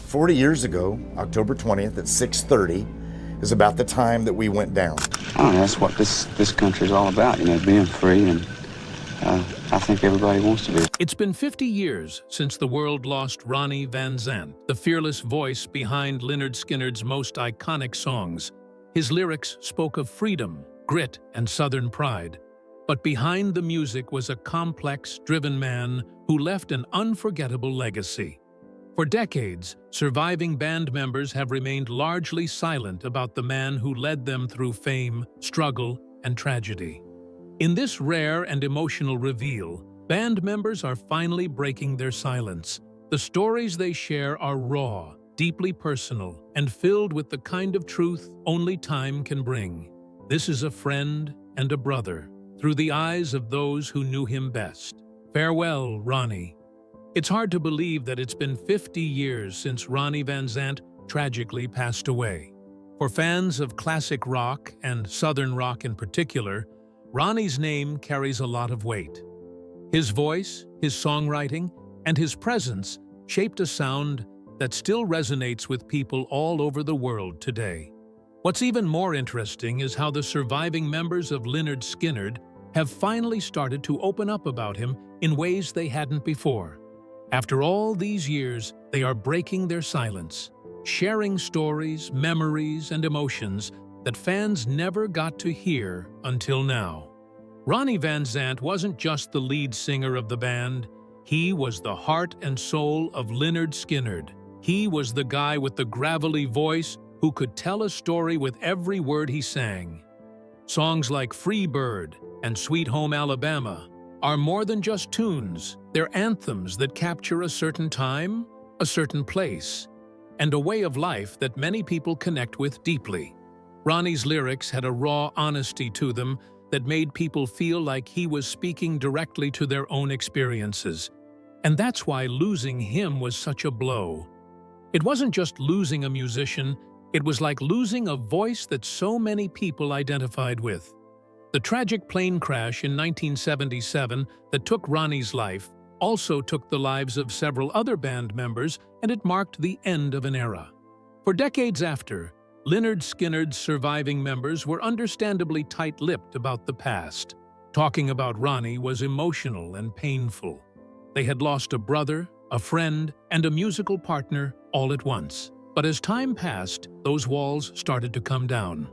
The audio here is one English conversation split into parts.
40 years ago, October 20th at 6:30, is about the time that we went down. Oh, that's what this country's all about, being free, and I think everybody wants to be. It's been 50 years since the world lost Ronnie Van Zant, the fearless voice behind Lynyrd Skynyrd's most iconic songs. His lyrics spoke of freedom, grit, and Southern pride. But behind the music was a complex, driven man who left an unforgettable legacy. For decades, surviving band members have remained largely silent about the man who led them through fame, struggle, and tragedy. In this rare and emotional reveal, band members are finally breaking their silence. The stories they share are raw, deeply personal, and filled with the kind of truth only time can bring. This is a friend and a brother, through the eyes of those who knew him best. Farewell, Ronnie. It's hard to believe that it's been 50 years since Ronnie Van Zant tragically passed away. For fans of classic rock, and Southern rock in particular, Ronnie's name carries a lot of weight. His voice, his songwriting, and his presence shaped a sound that still resonates with people all over the world today. What's even more interesting is how the surviving members of Lynyrd Skynyrd have finally started to open up about him in ways they hadn't before. After all these years, they are breaking their silence, sharing stories, memories, and emotions that fans never got to hear until now. Ronnie Van Zant wasn't just the lead singer of the band, he was the heart and soul of Lynyrd Skynyrd. He was the guy with the gravelly voice who could tell a story with every word he sang. Songs like Free Bird and Sweet Home Alabama are more than just tunes. They're anthems that capture a certain time, a certain place, and a way of life that many people connect with deeply. Ronnie's lyrics had a raw honesty to them that made people feel like he was speaking directly to their own experiences. And that's why losing him was such a blow. It wasn't just losing a musician, it was like losing a voice that so many people identified with. The tragic plane crash in 1977 that took Ronnie's life also took the lives of several other band members, and it marked the end of an era. For decades after, Lynyrd Skynyrd's surviving members were understandably tight-lipped about the past. Talking about Ronnie was emotional and painful. They had lost a brother, a friend, and a musical partner all at once. But as time passed, those walls started to come down.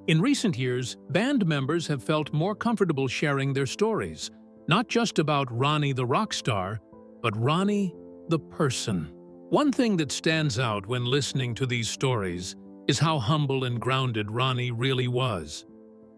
In recent years, band members have felt more comfortable sharing their stories, not just about Ronnie the rock star, but Ronnie the person. One thing that stands out when listening to these stories is how humble and grounded Ronnie really was.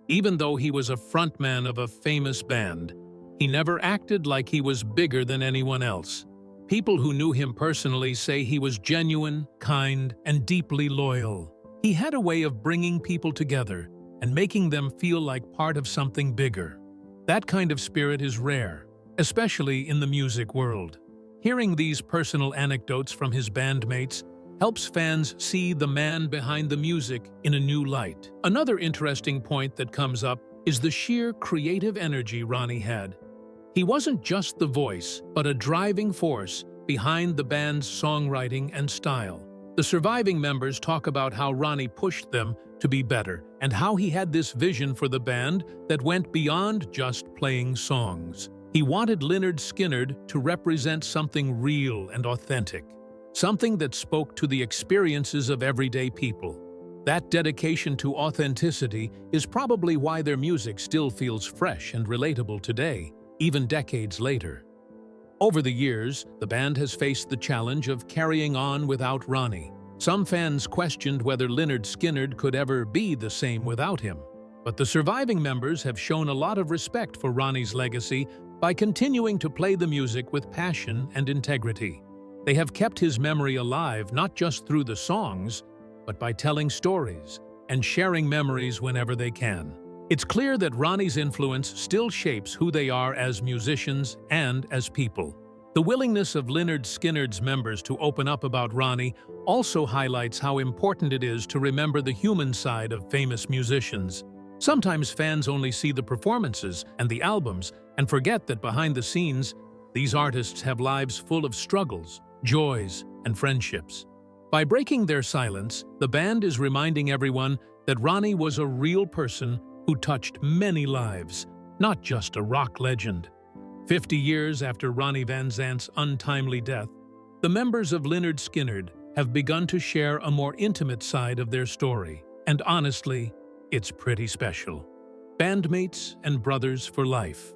Even though he was a frontman of a famous band, he never acted like he was bigger than anyone else. People who knew him personally say he was genuine, kind, and deeply loyal. He had a way of bringing people together and making them feel like part of something bigger. That kind of spirit is rare, especially in the music world. Hearing these personal anecdotes from his bandmates helps fans see the man behind the music in a new light. Another interesting point that comes up is the sheer creative energy Ronnie had. He wasn't just the voice, but a driving force behind the band's songwriting and style. The surviving members talk about how Ronnie pushed them to be better and how he had this vision for the band that went beyond just playing songs. He wanted Lynyrd Skynyrd to represent something real and authentic, something that spoke to the experiences of everyday people. That dedication to authenticity is probably why their music still feels fresh and relatable today, even decades later. Over the years, the band has faced the challenge of carrying on without Ronnie. Some fans questioned whether Lynyrd Skynyrd could ever be the same without him. But the surviving members have shown a lot of respect for Ronnie's legacy by continuing to play the music with passion and integrity. They have kept his memory alive not just through the songs, but by telling stories and sharing memories whenever they can. It's clear that Ronnie's influence still shapes who they are as musicians and as people. The willingness of Lynyrd Skynyrd's members to open up about Ronnie also highlights how important it is to remember the human side of famous musicians. Sometimes fans only see the performances and the albums and forget that behind the scenes, these artists have lives full of struggles, joys, and friendships. By breaking their silence, the band is reminding everyone that Ronnie was a real person who touched many lives, not just a rock legend. 50 years after Ronnie Van Zant's untimely death, the members of Lynyrd Skynyrd have begun to share a more intimate side of their story. And honestly, it's pretty special. Bandmates and brothers for life.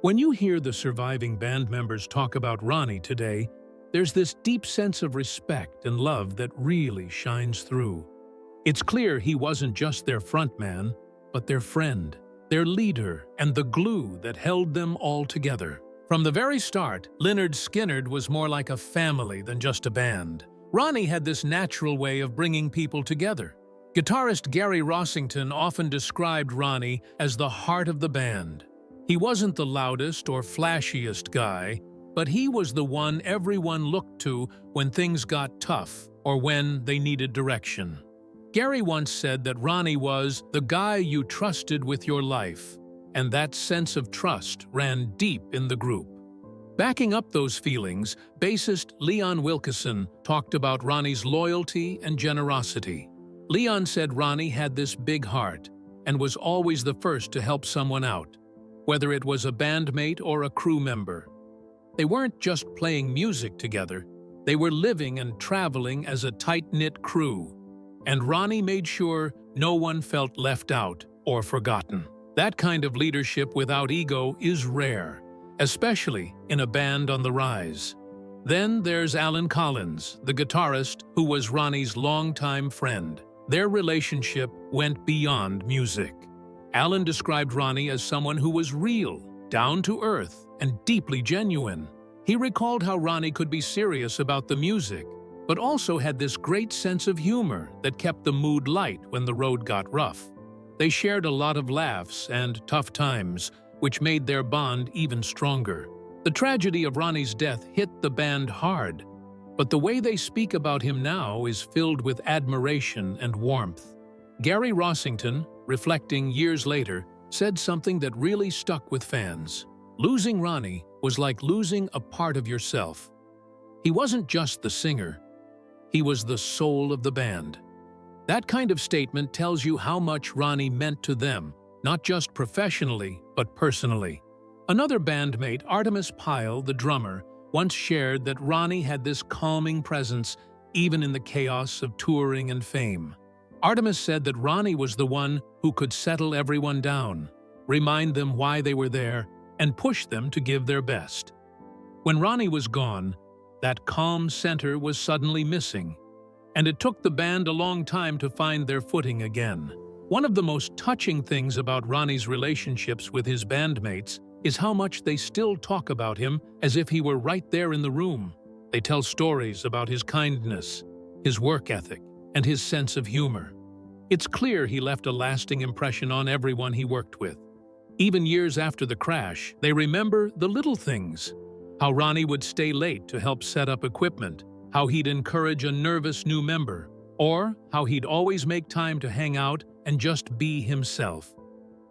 When you hear the surviving band members talk about Ronnie today, there's this deep sense of respect and love that really shines through. It's clear he wasn't just their frontman, but their friend, their leader, and the glue that held them all together. From the very start, Lynyrd Skynyrd was more like a family than just a band. Ronnie had this natural way of bringing people together. Guitarist Gary Rossington often described Ronnie as the heart of the band. He wasn't the loudest or flashiest guy, but he was the one everyone looked to when things got tough or when they needed direction. Gary once said that Ronnie was the guy you trusted with your life, and that sense of trust ran deep in the group. Backing up those feelings, bassist Leon Wilkeson talked about Ronnie's loyalty and generosity. Leon said Ronnie had this big heart and was always the first to help someone out, whether it was a bandmate or a crew member. They weren't just playing music together, they were living and traveling as a tight-knit crew. And Ronnie made sure no one felt left out or forgotten. That kind of leadership without ego is rare, especially in a band on the rise. Then there's Alan Collins, the guitarist who was Ronnie's longtime friend. Their relationship went beyond music. Alan described Ronnie as someone who was real, down to earth, and deeply genuine. He recalled how Ronnie could be serious about the music, but also had this great sense of humor that kept the mood light when the road got rough. They shared a lot of laughs and tough times, which made their bond even stronger. The tragedy of Ronnie's death hit the band hard, but the way they speak about him now is filled with admiration and warmth. Gary Rossington, reflecting years later, said something that really stuck with fans. Losing Ronnie was like losing a part of yourself. He wasn't just the singer, he was the soul of the band. That kind of statement tells you how much Ronnie meant to them, not just professionally, but personally. Another bandmate, Artemis Pyle, the drummer, once shared that Ronnie had this calming presence even in the chaos of touring and fame. Artemis said that Ronnie was the one who could settle everyone down, remind them why they were there, and push them to give their best. When Ronnie was gone, that calm center was suddenly missing, and it took the band a long time to find their footing again. One of the most touching things about Ronnie's relationships with his bandmates is how much they still talk about him as if he were right there in the room. They tell stories about his kindness, his work ethic, and his sense of humor. It's clear he left a lasting impression on everyone he worked with. Even years after the crash, they remember the little things. How Ronnie would stay late to help set up equipment, how he'd encourage a nervous new member, or how he'd always make time to hang out and just be himself.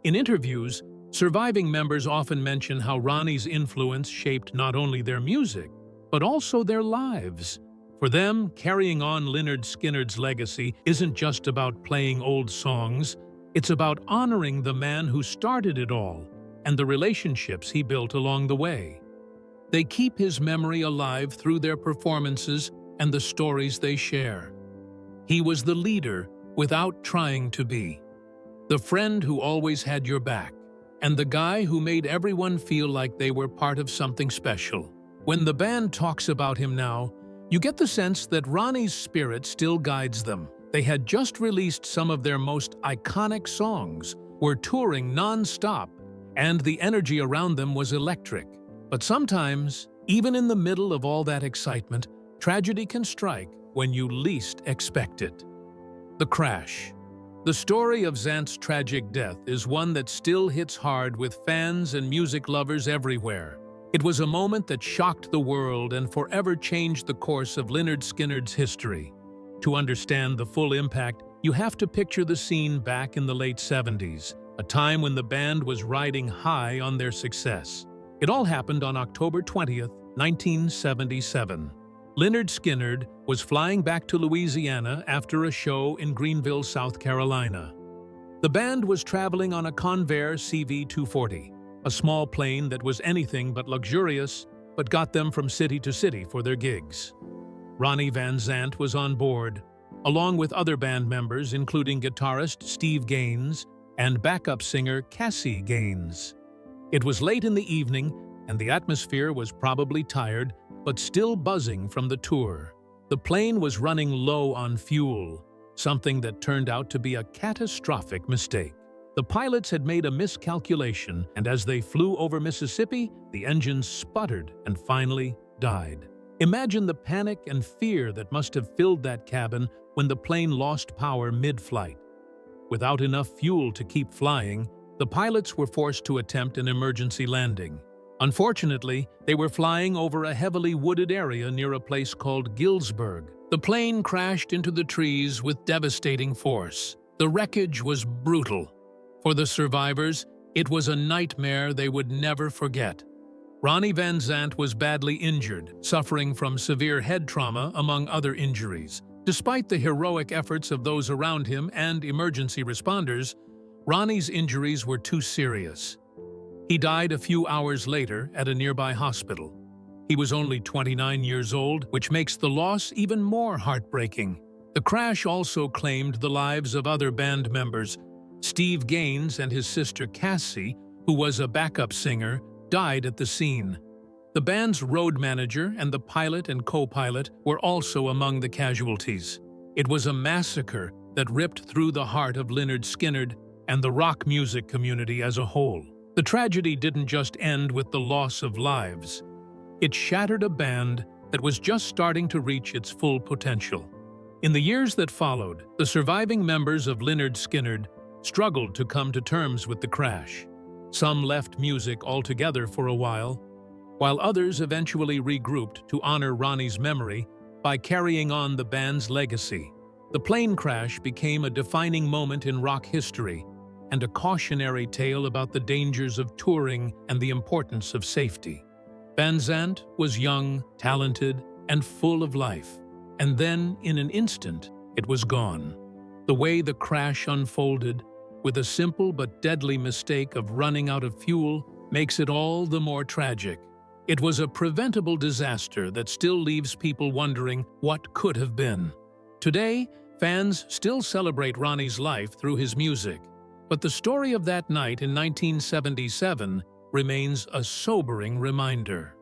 In interviews, surviving members often mention how Ronnie's influence shaped not only their music, but also their lives. For them, carrying on Lynyrd Skynyrd's legacy isn't just about playing old songs, it's about honoring the man who started it all and the relationships he built along the way. They keep his memory alive through their performances and the stories they share. He was the leader without trying to be, the friend who always had your back, and the guy who made everyone feel like they were part of something special. When the band talks about him now, you get the sense that Ronnie's spirit still guides them. They had just released some of their most iconic songs, were touring non-stop, and the energy around them was electric. But sometimes, even in the middle of all that excitement, tragedy can strike when you least expect it. The crash. The story of Zant's tragic death is one that still hits hard with fans and music lovers everywhere. It was a moment that shocked the world and forever changed the course of Lynyrd Skynyrd's history. To understand the full impact, you have to picture the scene back in the late 70s, a time when the band was riding high on their success. It all happened on October 20th, 1977. Lynyrd Skynyrd was flying back to Louisiana after a show in Greenville, South Carolina. The band was traveling on a Convair CV-240, a small plane that was anything but luxurious, but got them from city to city for their gigs. Ronnie Van Zant was on board, along with other band members including guitarist Steve Gaines and backup singer Cassie Gaines. It was late in the evening, and the atmosphere was probably tired, but still buzzing from the tour. The plane was running low on fuel, something that turned out to be a catastrophic mistake. The pilots had made a miscalculation, and as they flew over Mississippi, the engines sputtered and finally died. Imagine the panic and fear that must have filled that cabin when the plane lost power mid-flight. Without enough fuel to keep flying, the pilots were forced to attempt an emergency landing. Unfortunately, they were flying over a heavily wooded area near a place called Gillsburg. The plane crashed into the trees with devastating force. The wreckage was brutal. For the survivors, it was a nightmare they would never forget. Ronnie Van Zant was badly injured, suffering from severe head trauma among other injuries. Despite the heroic efforts of those around him and emergency responders, Ronnie's injuries were too serious. He died a few hours later at a nearby hospital. He was only 29 years old, which makes the loss even more heartbreaking. The crash also claimed the lives of other band members. Steve Gaines and his sister Cassie, who was a backup singer, died at the scene. The band's road manager and the pilot and co-pilot were also among the casualties. It was a massacre that ripped through the heart of Lynyrd Skynyrd and the rock music community as a whole. The tragedy didn't just end with the loss of lives. It shattered a band that was just starting to reach its full potential. In the years that followed, the surviving members of Lynyrd Skynyrd struggled to come to terms with the crash. Some left music altogether for a while others eventually regrouped to honor Ronnie's memory by carrying on the band's legacy. The plane crash became a defining moment in rock history and a cautionary tale about the dangers of touring and the importance of safety. Vanzant was young, talented, and full of life, and then, in an instant, it was gone. The way the crash unfolded, with a simple but deadly mistake of running out of fuel, makes it all the more tragic. It was a preventable disaster that still leaves people wondering what could have been. Today, fans still celebrate Ronnie's life through his music, but the story of that night in 1977 remains a sobering reminder.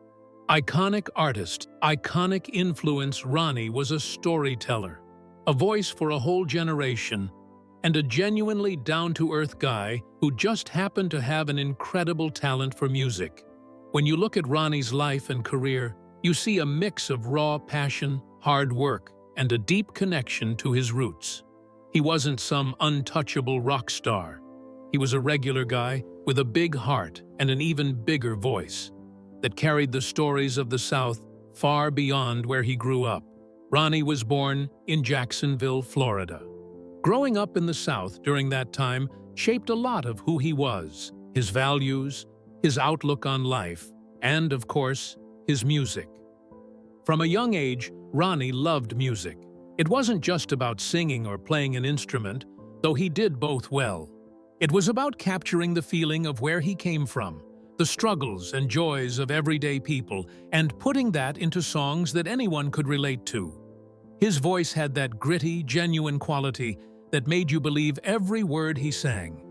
Iconic artist, iconic influence, Ronnie was a storyteller, a voice for a whole generation, and a genuinely down-to-earth guy who just happened to have an incredible talent for music. When you look at Ronnie's life and career, you see a mix of raw passion, hard work, and a deep connection to his roots. He wasn't some untouchable rock star. He was a regular guy with a big heart and an even bigger voice that carried the stories of the South far beyond where he grew up. Ronnie was born in Jacksonville, Florida. Growing up in the South during that time shaped a lot of who he was, his values, his outlook on life, and, of course, his music. From a young age, Ronnie loved music. It wasn't just about singing or playing an instrument, though he did both well. It was about capturing the feeling of where he came from, the struggles and joys of everyday people, and putting that into songs that anyone could relate to. His voice had that gritty, genuine quality that made you believe every word he sang.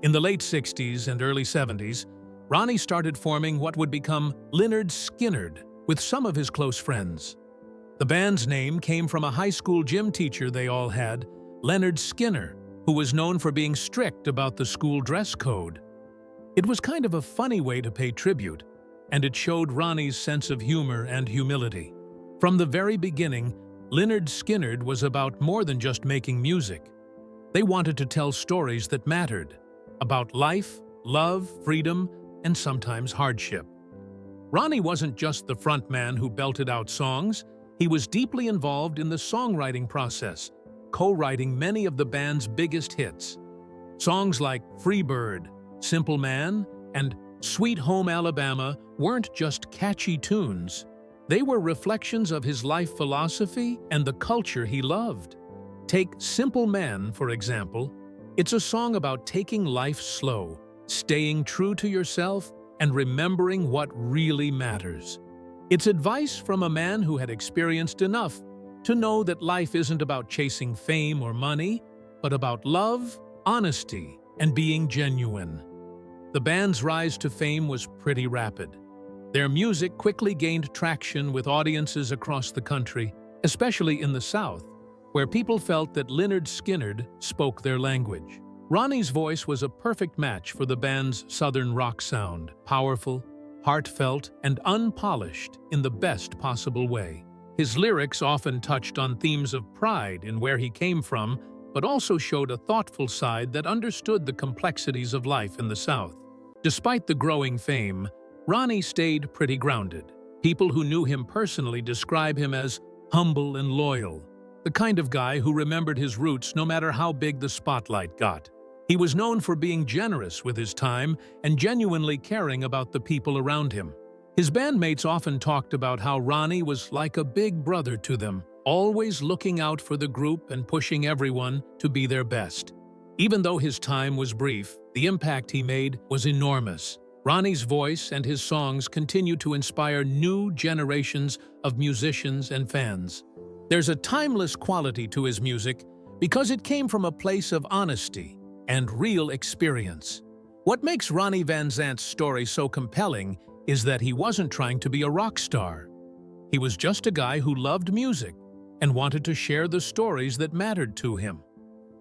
In the late 60s and early 70s, Ronnie started forming what would become Lynyrd Skynyrd with some of his close friends. The band's name came from a high school gym teacher they all had, Lynyrd Skynyrd, who was known for being strict about the school dress code. It was kind of a funny way to pay tribute, and it showed Ronnie's sense of humor and humility. From the very beginning, Lynyrd Skynyrd was about more than just making music. They wanted to tell stories that mattered, about life, love, freedom, and sometimes hardship. Ronnie wasn't just the frontman who belted out songs. He was deeply involved in the songwriting process, co-writing many of the band's biggest hits. Songs like Free Bird, Simple Man, and Sweet Home Alabama weren't just catchy tunes. They were reflections of his life philosophy and the culture he loved. Take Simple Man, for example. It's a song about taking life slow, staying true to yourself, and remembering what really matters. It's advice from a man who had experienced enough to know that life isn't about chasing fame or money, but about love, honesty, and being genuine. The band's rise to fame was pretty rapid. Their music quickly gained traction with audiences across the country, especially in the South, where people felt that Lynyrd Skynyrd spoke their language. Ronnie's voice was a perfect match for the band's Southern rock sound, powerful, heartfelt, and unpolished in the best possible way. His lyrics often touched on themes of pride in where he came from, but also showed a thoughtful side that understood the complexities of life in the South. Despite the growing fame, Ronnie stayed pretty grounded. People who knew him personally describe him as humble and loyal, the kind of guy who remembered his roots no matter how big the spotlight got. He was known for being generous with his time and genuinely caring about the people around him. His bandmates often talked about how Ronnie was like a big brother to them, always looking out for the group and pushing everyone to be their best. Even though his time was brief, the impact he made was enormous. Ronnie's voice and his songs continue to inspire new generations of musicians and fans. There's a timeless quality to his music because it came from a place of honesty and real experience. What makes Ronnie Van Zant's story so compelling is that he wasn't trying to be a rock star. He was just a guy who loved music and wanted to share the stories that mattered to him.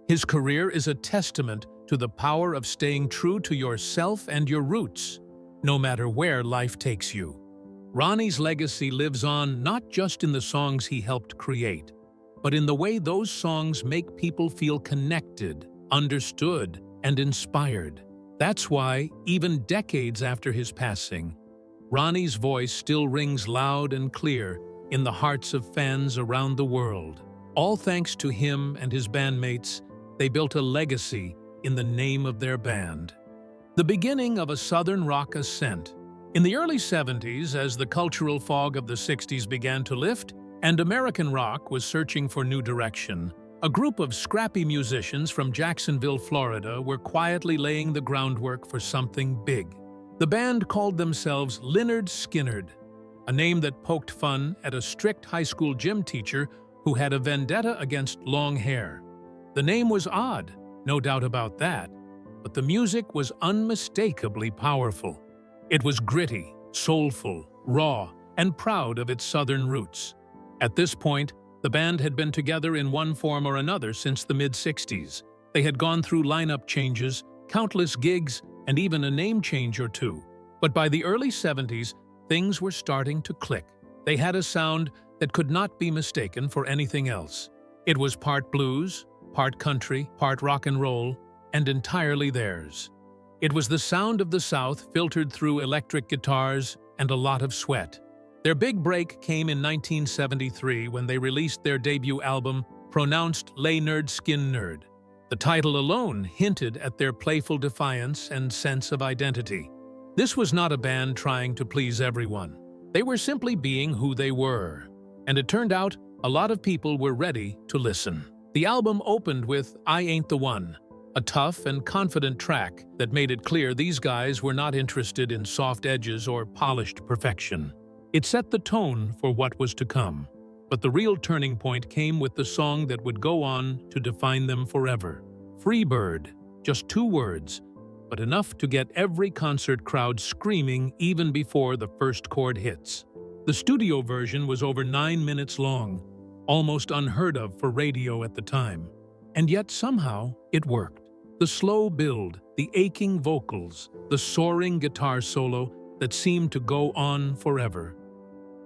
His career is a testament to the power of staying true to yourself and your roots, no matter where life takes you. Ronnie's legacy lives on not just in the songs he helped create, but in the way those songs make people feel connected, understood, and inspired. That's why, even decades after his passing, Ronnie's voice still rings loud and clear in the hearts of fans around the world. All thanks to him and his bandmates, they built a legacy in the name of their band. The beginning of a Southern rock ascent. In the early 70s, as the cultural fog of the 60s began to lift and American rock was searching for new direction, a group of scrappy musicians from Jacksonville, Florida, were quietly laying the groundwork for something big. The band called themselves Lynyrd Skynyrd, a name that poked fun at a strict high school gym teacher who had a vendetta against long hair. The name was odd, no doubt about that, but the music was unmistakably powerful. It was gritty, soulful, raw, and proud of its Southern roots. At this point, the band had been together in one form or another since the mid-60s. They had gone through lineup changes, countless gigs, and even a name change or two. But by the early 70s, things were starting to click. They had a sound that could not be mistaken for anything else. It was part blues, part country, part rock and roll, and entirely theirs. It was the sound of the South filtered through electric guitars and a lot of sweat. Their big break came in 1973 when they released their debut album, pronounced Lynyrd Skynyrd. The title alone hinted at their playful defiance and sense of identity. This was not a band trying to please everyone. They were simply being who they were. And it turned out a lot of people were ready to listen. The album opened with I Ain't the One, a tough and confident track that made it clear these guys were not interested in soft edges or polished perfection. It set the tone for what was to come. But the real turning point came with the song that would go on to define them forever. Free Bird, just 2 words, but enough to get every concert crowd screaming even before the first chord hits. The studio version was over 9 minutes long, almost unheard of for radio at the time. And yet somehow it worked. The slow build, the aching vocals, the soaring guitar solo that seemed to go on forever.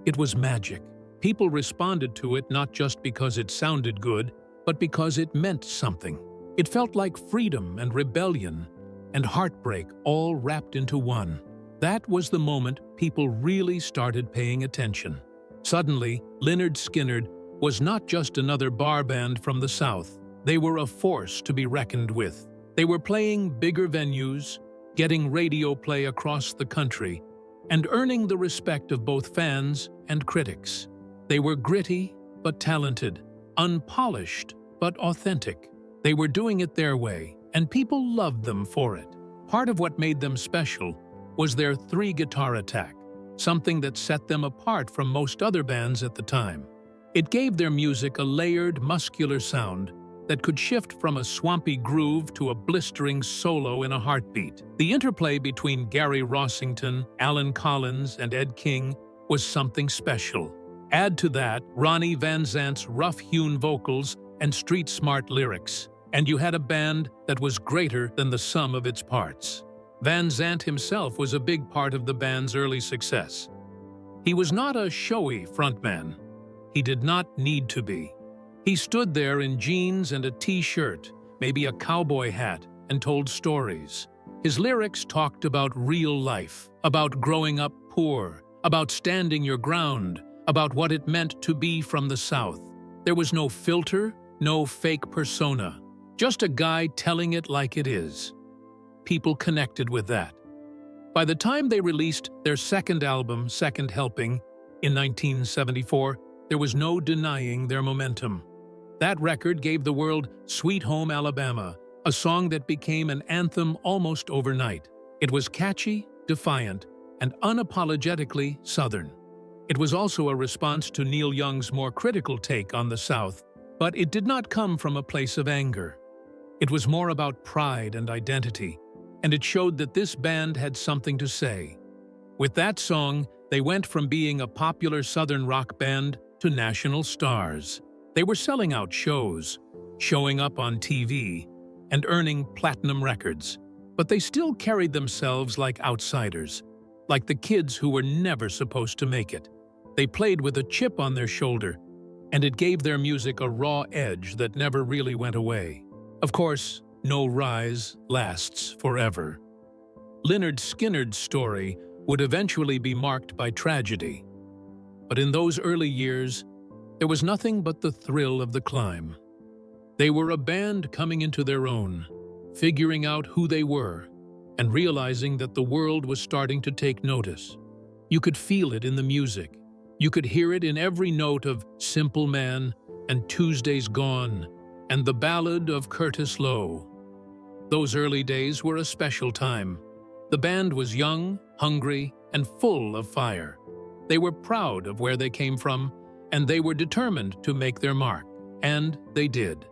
It was magic. People responded to it not just because it sounded good, but because it meant something. It felt like freedom and rebellion and heartbreak all wrapped into one. That was the moment people really started paying attention. Suddenly, Lynyrd Skynyrd was not just another bar band from the South. They were a force to be reckoned with. They were playing bigger venues, getting radio play across the country, and earning the respect of both fans and critics. They were gritty but talented, unpolished but authentic. They were doing it their way, and people loved them for it. Part of what made them special was their three-guitar attack, something that set them apart from most other bands at the time. It gave their music a layered, muscular sound that could shift from a swampy groove to a blistering solo in a heartbeat. The interplay between Gary Rossington, Alan Collins, and Ed King was something special. Add to that Ronnie Van Zant's rough-hewn vocals and street-smart lyrics, and you had a band that was greater than the sum of its parts. Van Zant himself was a big part of the band's early success. He was not a showy frontman. He did not need to be. He stood there in jeans and a t-shirt, maybe a cowboy hat, and told stories. His lyrics talked about real life, about growing up poor, about standing your ground, about what it meant to be from the South. There was no filter, no fake persona, just a guy telling it like it is. People connected with that. By the time they released their second album, Second Helping, in 1974, there was no denying their momentum. That record gave the world Sweet Home Alabama, a song that became an anthem almost overnight. It was catchy, defiant, and unapologetically Southern. It was also a response to Neil Young's more critical take on the South, but it did not come from a place of anger. It was more about pride and identity, and it showed that this band had something to say. With that song, they went from being a popular Southern rock band to national stars. They were selling out shows, showing up on TV, and earning platinum records. But they still carried themselves like outsiders, like the kids who were never supposed to make it. They played with a chip on their shoulder, and it gave their music a raw edge that never really went away. Of course, no rise lasts forever. Lynyrd Skynyrd's story would eventually be marked by tragedy. But in those early years, there was nothing but the thrill of the climb. They were a band coming into their own, figuring out who they were, and realizing that the world was starting to take notice. You could feel it in the music. You could hear it in every note of Simple Man and Tuesday's Gone and the Ballad of Curtis Lowe. Those early days were a special time. The band was young, hungry, and full of fire. They were proud of where they came from, and they were determined to make their mark. And they did.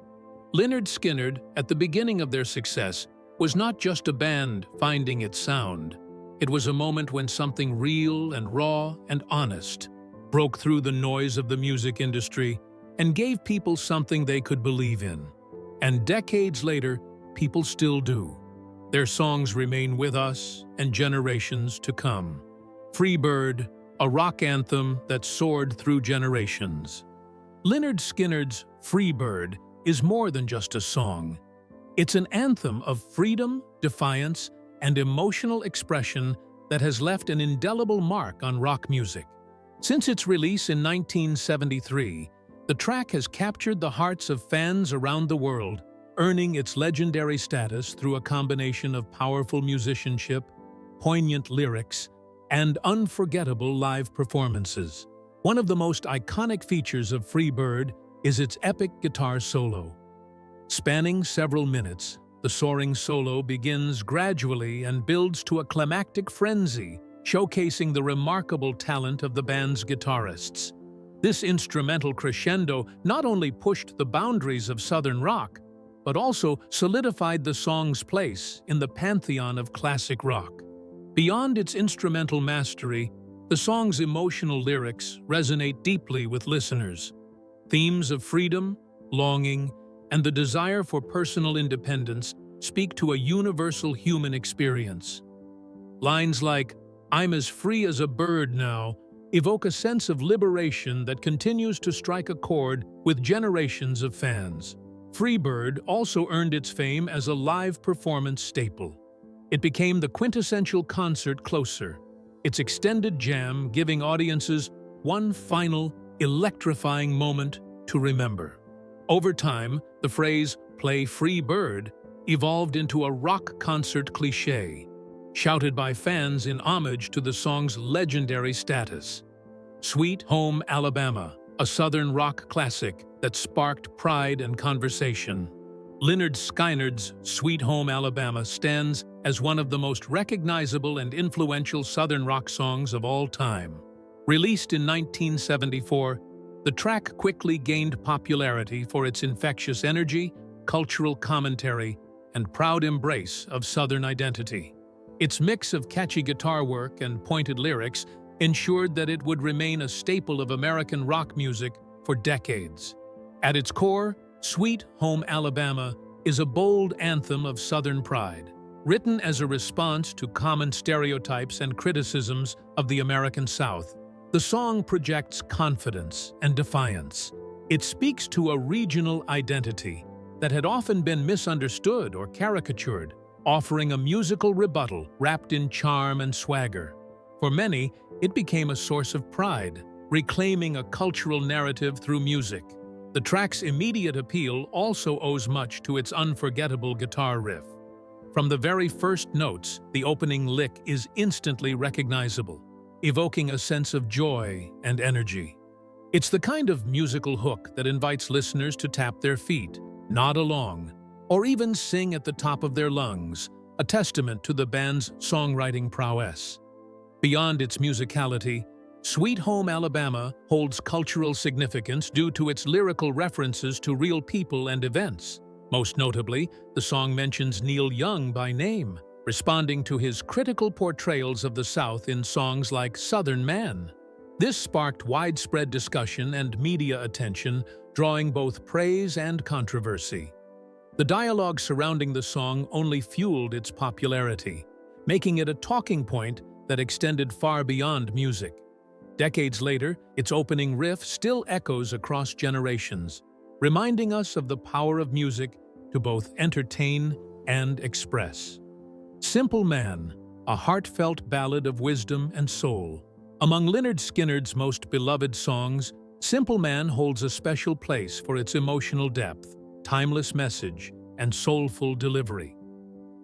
Lynyrd Skynyrd, at the beginning of their success, was not just a band finding its sound. It was a moment when something real and raw and honest broke through the noise of the music industry and gave people something they could believe in. And decades later, people still do. Their songs remain with us and generations to come. Free Bird, a rock anthem that soared through generations. Lynyrd Skynyrd's Free Bird is more than just a song. It's an anthem of freedom, defiance, and emotional expression that has left an indelible mark on rock music. Since its release in 1973, the track has captured the hearts of fans around the world, earning its legendary status through a combination of powerful musicianship, poignant lyrics, and unforgettable live performances. One of the most iconic features of Free Bird is its epic guitar solo. Spanning several minutes, the soaring solo begins gradually and builds to a climactic frenzy, showcasing the remarkable talent of the band's guitarists. This instrumental crescendo not only pushed the boundaries of Southern rock, but also solidified the song's place in the pantheon of classic rock. Beyond its instrumental mastery, the song's emotional lyrics resonate deeply with listeners. Themes of freedom, longing, and the desire for personal independence speak to a universal human experience. Lines like, "I'm as free as a bird now," evoke a sense of liberation that continues to strike a chord with generations of fans. Free Bird also earned its fame as a live performance staple. It became the quintessential concert closer, its extended jam giving audiences one final, electrifying moment to remember. Over time, the phrase, "play Free Bird," evolved into a rock concert cliché. shouted by fans in homage to the song's legendary status. Sweet Home Alabama, a Southern rock classic that sparked pride and conversation. Lynyrd Skynyrd's Sweet Home Alabama stands as one of the most recognizable and influential Southern rock songs of all time. Released in 1974, the track quickly gained popularity for its infectious energy, cultural commentary, and proud embrace of Southern identity. Its mix of catchy guitar work and pointed lyrics ensured that it would remain a staple of American rock music for decades. At its core, Sweet Home Alabama is a bold anthem of Southern pride, written as a response to common stereotypes and criticisms of the American South. The song projects confidence and defiance. It speaks to a regional identity that had often been misunderstood or caricatured, offering a musical rebuttal wrapped in charm and swagger. For many, it became a source of pride, reclaiming a cultural narrative through music. The track's immediate appeal also owes much to its unforgettable guitar riff. From the very first notes, the opening lick is instantly recognizable, evoking a sense of joy and energy. It's the kind of musical hook that invites listeners to tap their feet, nod along, or even sing at the top of their lungs, a testament to the band's songwriting prowess. Beyond its musicality, Sweet Home Alabama holds cultural significance due to its lyrical references to real people and events. Most notably, the song mentions Neil Young by name, responding to his critical portrayals of the South in songs like Southern Man. This sparked widespread discussion and media attention, drawing both praise and controversy. The dialogue surrounding the song only fueled its popularity, making it a talking point that extended far beyond music. Decades later, its opening riff still echoes across generations, reminding us of the power of music to both entertain and express. Simple Man, a heartfelt ballad of wisdom and soul. Among Lynyrd Skynyrd's most beloved songs, Simple Man holds a special place for its emotional depth, timeless message, and soulful delivery.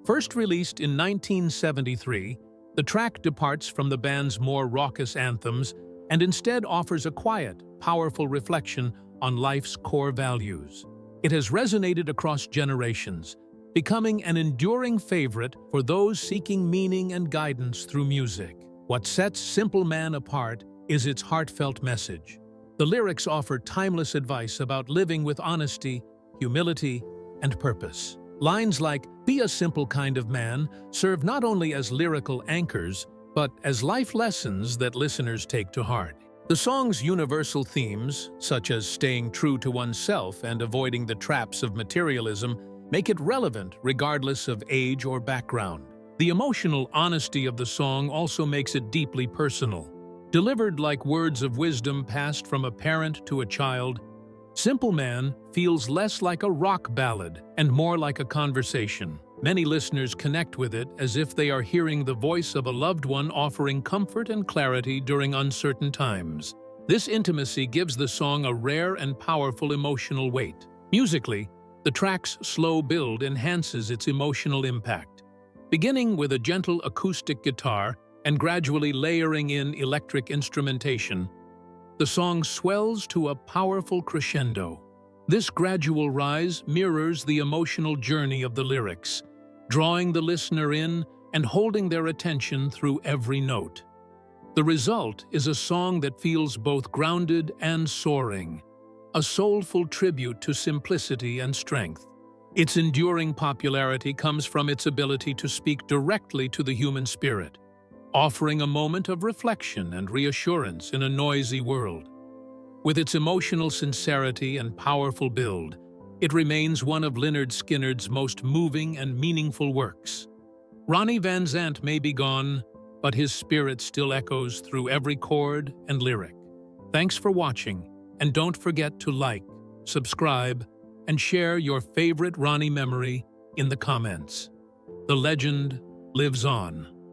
First released in 1973, the track departs from the band's more raucous anthems and instead offers a quiet, powerful reflection on life's core values. It has resonated across generations, becoming an enduring favorite for those seeking meaning and guidance through music. What sets Simple Man apart is its heartfelt message. The lyrics offer timeless advice about living with honesty, humility, and purpose. Lines like, "Be a simple kind of man," serve not only as lyrical anchors, but as life lessons that listeners take to heart. The song's universal themes, such as staying true to oneself and avoiding the traps of materialism, make it relevant regardless of age or background. The emotional honesty of the song also makes it deeply personal. Delivered like words of wisdom passed from a parent to a child, Simple Man feels less like a rock ballad and more like a conversation. Many listeners connect with it as if they are hearing the voice of a loved one offering comfort and clarity during uncertain times. This intimacy gives the song a rare and powerful emotional weight. Musically, the track's slow build enhances its emotional impact. Beginning with a gentle acoustic guitar and gradually layering in electric instrumentation, the song swells to a powerful crescendo. This gradual rise mirrors the emotional journey of the lyrics, drawing the listener in and holding their attention through every note. The result is a song that feels both grounded and soaring, a soulful tribute to simplicity and strength. Its enduring popularity comes from its ability to speak directly to the human spirit, offering a moment of reflection and reassurance in a noisy world. With its emotional sincerity and powerful build, it remains one of Lynyrd Skynyrd's most moving and meaningful works. Ronnie Van Zant may be gone, but his spirit still echoes through every chord and lyric. Thanks for watching, and don't forget to like, subscribe, and share your favorite Ronnie memory in the comments. The legend lives on.